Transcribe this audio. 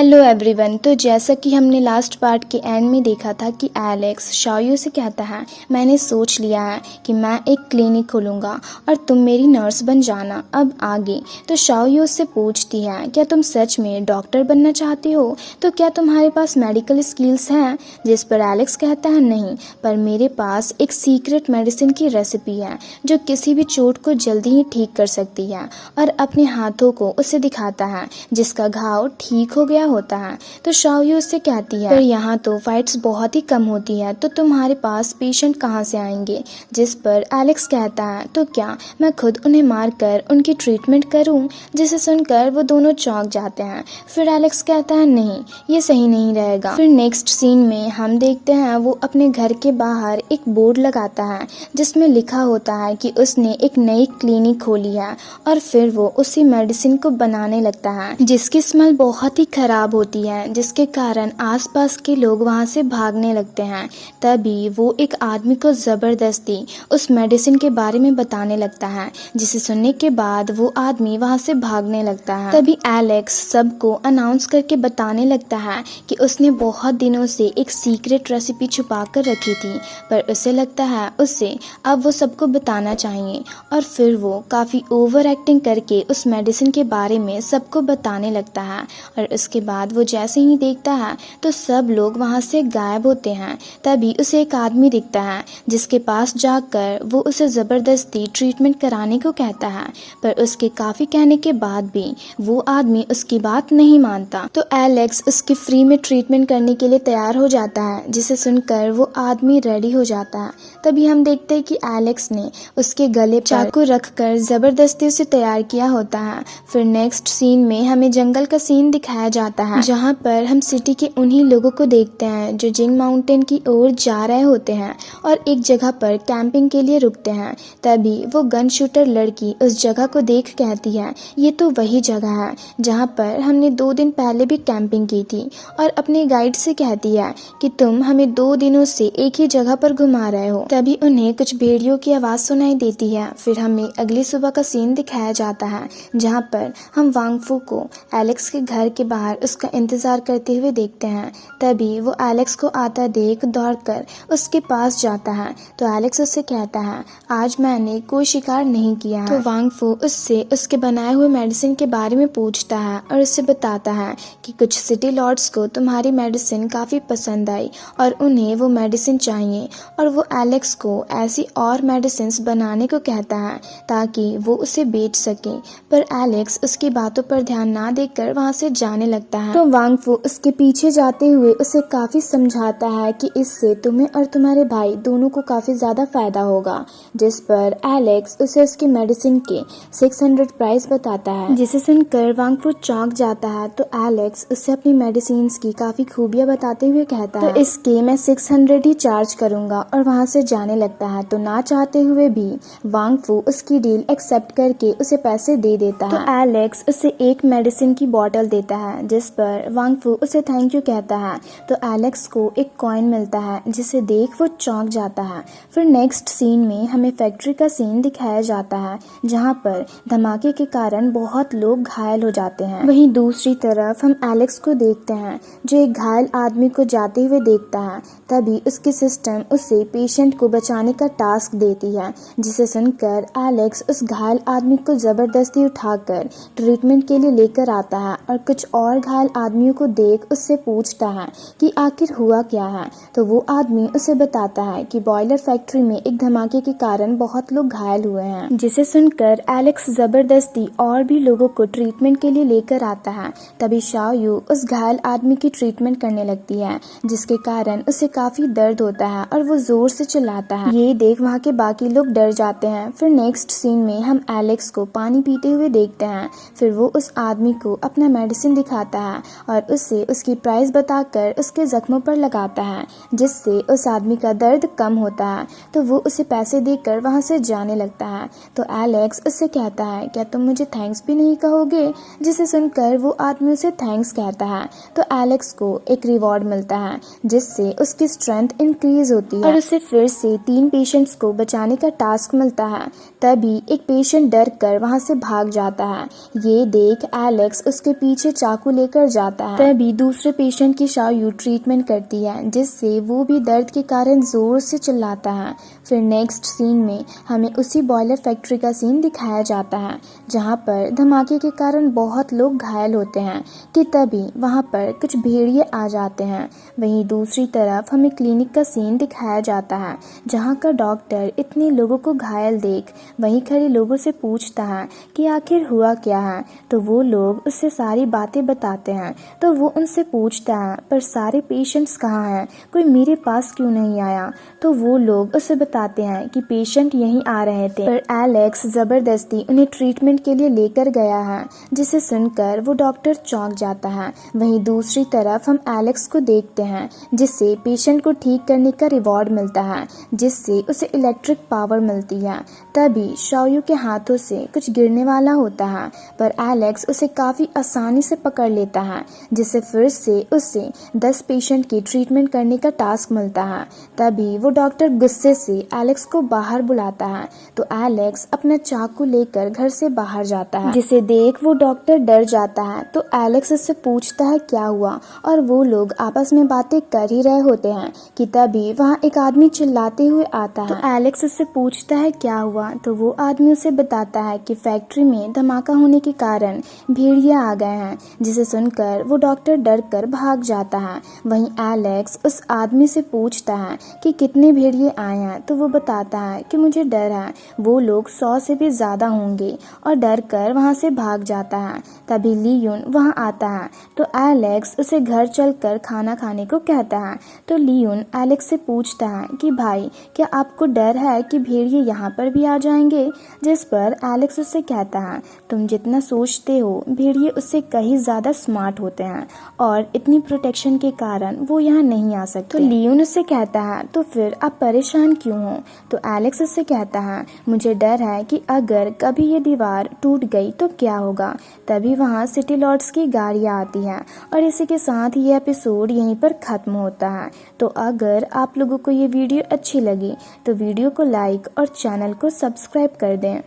Hello everyone. तो जैसा कि हमने लास्ट पार्ट के एंड में देखा था कि एलेक्स शाओयू से कहता है, मैंने सोच लिया है कि मैं एक क्लिनिक खोलूँगा और तुम मेरी नर्स बन जाना। अब आगे तो शाओयू उससे पूछती है, क्या तुम सच में डॉक्टर बनना चाहती हो? तो क्या तुम्हारे पास मेडिकल स्किल्स हैं? जिस पर एलेक्स कहता है, नहीं, पर मेरे पास एक सीक्रेट मेडिसिन की रेसिपी है जो किसी भी चोट को जल्दी ही ठीक कर सकती है। और अपने हाथों को उसे दिखाता है जिसका घाव ठीक हो गया होता है। तो शाओयू उससे कहती है, पर यहाँ तो फाइट्स बहुत ही कम होती है, तो तुम्हारे पास पेशेंट कहाँ से आएंगे? जिस पर एलेक्स कहता है, तो क्या मैं खुद उन्हें मारकर उनकी ट्रीटमेंट करूं? जिसे सुनकर वो दोनों चौंक जाते हैं। फिर एलेक्स कहता है, नहीं, ये सही नहीं रहेगा। फिर नेक्स्ट सीन में हम देखते हैं वो अपने घर के बाहर एक बोर्ड लगाता है जिसमें लिखा होता है कि उसने एक नई क्लिनिक खोली है और फिर वो उसी मेडिसिन को बनाने लगता है जिसकी स्मेल बहुत ही खराब होती है, जिसके कारण आसपास के लोग वहां से भागने लगते हैं। तभी वो एक आदमी को जबरदस्ती उस मेडिसिन के बारे में बताने लगता है, जिसे सुनने के बाद वो आदमी वहां से भागने लगता है। तभी एलेक्स सबको अनाउंस करके बताने लगता है कि उसने बहुत दिनों से एक सीक्रेट रेसिपी छुपा कर रखी थी, पर उसे लगता है उसे अब वो सबको बताना चाहिए। और फिर वो काफी ओवर एक्टिंग करके उस मेडिसिन के बारे में सबको बताने लगता है। और उसके बाद वो जैसे ही देखता है तो सब लोग वहां से गायब होते हैं। तभी उसे एक आदमी दिखता है जिसके पास जाकर वो उसे जबरदस्ती ट्रीटमेंट कराने को कहता है, पर उसके काफी कहने के बाद भी वो आदमी उसकी बात नहीं मानता। तो एलेक्स उसकी फ्री में ट्रीटमेंट करने के लिए तैयार हो जाता है, जिसे सुनकर वो आदमी रेडी हो जाता है। तभी हम देखते हैं कि एलेक्स ने उसके गले पर चाकू रखकर जबरदस्ती उसे तैयार किया होता है। फिर नेक्स्ट सीन में हमें जंगल का सीन दिखाया जाता है जहां पर हम सिटी के उन्हीं लोगों को देखते हैं जो जिंग माउंटेन की ओर जा रहे होते हैं और एक जगह पर कैंपिंग के लिए रुकते हैं। तभी वो गन शूटर लड़की उस जगह को देख कहती है, ये तो वही जगह है जहां पर हमने 2 दिन पहले भी कैंपिंग की थी। और अपने गाइड से कहती है कि तुम हमें 2 दिनों से एक ही जगह पर घुमा रहे हो। तभी उन्हें कुछ भेड़ियों की आवाज सुनाई देती है। फिर हमें अगली सुबह का सीन दिखाया जाता है जहाँ पर हम वांगफू को एलेक्स के घर के बाहर उसका इंतजार करते हुए देखते हैं। तभी वो एलेक्स को आता देख दौड़कर उसके पास जाता है। तो एलेक्स उससे कहता है, आज मैंने कोई शिकार नहीं किया है। तो वांगफू उससे उसके बनाए हुए मेडिसिन के बारे में पूछता है और उससे बताता है कि कुछ सिटी लॉर्ड्स को तुम्हारी मेडिसिन काफी पसंद आई और उन्हें वो मेडिसिन चाहिए। और वो एलेक्स को ऐसी और मेडिसिन बनाने को कहता है ताकि वो उसे बेच सके, पर एलेक्स उसकी बातों पर ध्यान ना देकर वहां से जाने लगता है। तो वांगफू उसके पीछे जाते हुए उसे काफी समझाता है कि इससे तुम्हें और तुम्हारे भाई दोनों को काफी ज्यादा फायदा होगा। जिस पर एलेक्स उसे उसकी मेडिसिन के 600 प्राइस बताता है, जिसे सुनकर वांगफू चौंक जाता है। तो एलेक्स उसे अपनी मेडिसिन की काफी खूबियां बताते हुए कहता है, तो इसके मैं 600 ही चार्ज करूंगा, और वहां से जाने लगता है। तो ना चाहते हुए भी वांगफू उसकी डील एक्सेप्ट करके उसे पैसे दे देता है। तो एलेक्स उसे एक मेडिसिन की बोतल देता है, जिस पर वांगफू उसे थैंक यू कहता है। तो एलेक्स को एक कॉइन मिलता है जिसे देख वो चौंक जाता है। फिर नेक्स्ट सीन में हमें फैक्ट्री का सीन दिखाया जाता है जहां पर धमाके के कारण बहुत लोग घायल हो जाते हैं। वहीं दूसरी तरफ हम एलेक्स को देखते हैं जो एक घायल आदमी को जाते हुए देखता है। तभी उसकी सिस्टम उसे पेशेंट को बचाने का टास्क देती है, जिसे सुनकर एलेक्स उस घायल आदमी को जबरदस्ती उठाकर ट्रीटमेंट के लिए लेकर आता है और कुछ और घायल आदमियों को देख उससे पूछता है कि आखिर हुआ क्या है। तो वो आदमी उसे बताता है कि बॉयलर फैक्ट्री में एक धमाके के कारण बहुत लोग घायल हुए हैं, जिसे सुनकर एलेक्स जबरदस्ती और भी लोगों को ट्रीटमेंट के लिए लेकर आता है। तभी शाओयू उस घायल आदमी की ट्रीटमेंट करने लगती है, जिसके कारण उसे काफी दर्द होता है और वो जोर से चिल्लाता है। ये देख वहाँ के बाकी लोग डर जाते हैं। फिर नेक्स्ट सीन में हम एलेक्स को पानी पीते हुए देखते हैं। फिर वो उस आदमी को अपना मेडिसिन दिखाता है और उसे उसकी प्राइस बताकर उसके जख्मों पर लगाता है, जिससे उस आदमी का दर्द कम होता है। तो वो उसे पैसे देकर वहाँ से जाने लगता है। तो एलेक्स उससे कहता है, क्या तुम मुझे थैंक्स भी नहीं कहोगे? जिसे सुनकर वो आदमी उसे थैंक्स कहता है। तो एलेक्स को एक रिवॉर्ड मिलता है जिससे उसकी स्ट्रेंथ इंक्रीज होती है और उसे फिर से 3 पेशेंट्स को बचाने का टास्क मिलता है। तभी एक पेशेंट डर कर वहाँ से भाग जाता है। ये देख एलेक्स उसके पीछे चाकू लेकर लेकर जाता है। तभी दूसरे पेशेंट की शाओयू ट्रीटमेंट करती है, जिससे वो भी दर्द के कारण जोर से चिल्लाता है। फिर नेक्स्ट सीन में हमें उसी बॉयलर फैक्ट्री का सीन दिखाया जाता है, जहाँ पर धमाके के कारण बहुत लोग घायल होते हैं कि तभी वहाँ पर कुछ भेड़िए आ जाते हैं। वहीं दूसरी तरफ हमें क्लिनिक का सीन दिखाया जाता है, जहाँ का डॉक्टर इतने लोगों को घायल देख वहीं खड़े लोगों से पूछता है कि आखिर हुआ क्या है। तो वो लोग उससे सारी बातें बताते हैं। तो वो उनसे पूछता है, पर सारे पेशेंट्स कहाँ हैं, कोई मेरे पास क्यों नहीं आया। तो वो लोग उसे बताते हैं कि पेशेंट यहीं आ रहे थे, पर एलेक्स जबरदस्ती उन्हें ट्रीटमेंट के लिए लेकर गया है, जिसे सुनकर वो डॉक्टर चौंक जाता है। वहीं दूसरी तरफ हम एलेक्स को देखते हैं, जिससे पेशेंट को ठीक करने का रिवॉर्ड मिलता है, जिससे उसे इलेक्ट्रिक पावर मिलती है। तभी शाओयू के हाथों से कुछ गिरने वाला होता है, पर एलेक्स उसे काफी आसानी से पकड़ लेता है, जिससे फिर से उसे 10 पेशेंट की ट्रीटमेंट करने का टास्क मिलता है। तभी वो डॉक्टर गुस्से से एलेक्स को बाहर बुलाता है। तो एलेक्स अपना चाकू लेकर घर से बाहर जाता है, जिसे देख वो डॉक्टर डर जाता है। तो एलेक्स उससे पूछता है क्या हुआ, और वो लोग आपस में बातें कर ही रहे होते हैं कि तभी वहाँ एक आदमी चिल्लाते हुए आता है। तो एलेक्स उससे पूछता है क्या हुआ, तो वो आदमी उसे बताता है कि फैक्ट्री में धमाका होने के कारण भेड़िए आ गए हैं, जिसे सुनकर वो डॉक्टर डर कर भाग जाता है। वहीं एलेक्स उस आदमी से पूछता है कि कितने भेड़िए आए हैं। तो वो बताता है कि मुझे डर है, वो लोग 100 से भी ज्यादा होंगे, और डर कर वहाँ से भाग जाता है। तभी लियोन वहाँ आता है। तो एलेक्स उसे घर चलकर खाना खाने को कहता है। तो लियोन एलेक्स से पूछता है कि भाई, क्या आपको डर है कि भेड़िए यहाँ पर भी आ जाएंगे। जिस पर एलेक्स उससे कहता है, तुम जितना सोचते हो भेड़िए उससे कहीं ज्यादा स्मार्ट होते हैं, और इतनी प्रोटेक्शन के कारण वो यहाँ नहीं आ सकते। तो लियोन उससे कहता है, तो फिर आप परेशान क्यों हो। तो एलेक्स उससे कहता है, मुझे डर है कि अगर कभी ये दीवार टूट गई तो क्या होगा। तभी वहाँ सिटी लॉर्ड्स की गाड़ियाँ आती हैं, और इसी के साथ ये एपिसोड यहीं पर खत्म होता है। तो अगर आप लोगों को ये वीडियो अच्छी लगी तो वीडियो को लाइक और चैनल को सब्सक्राइब कर दें।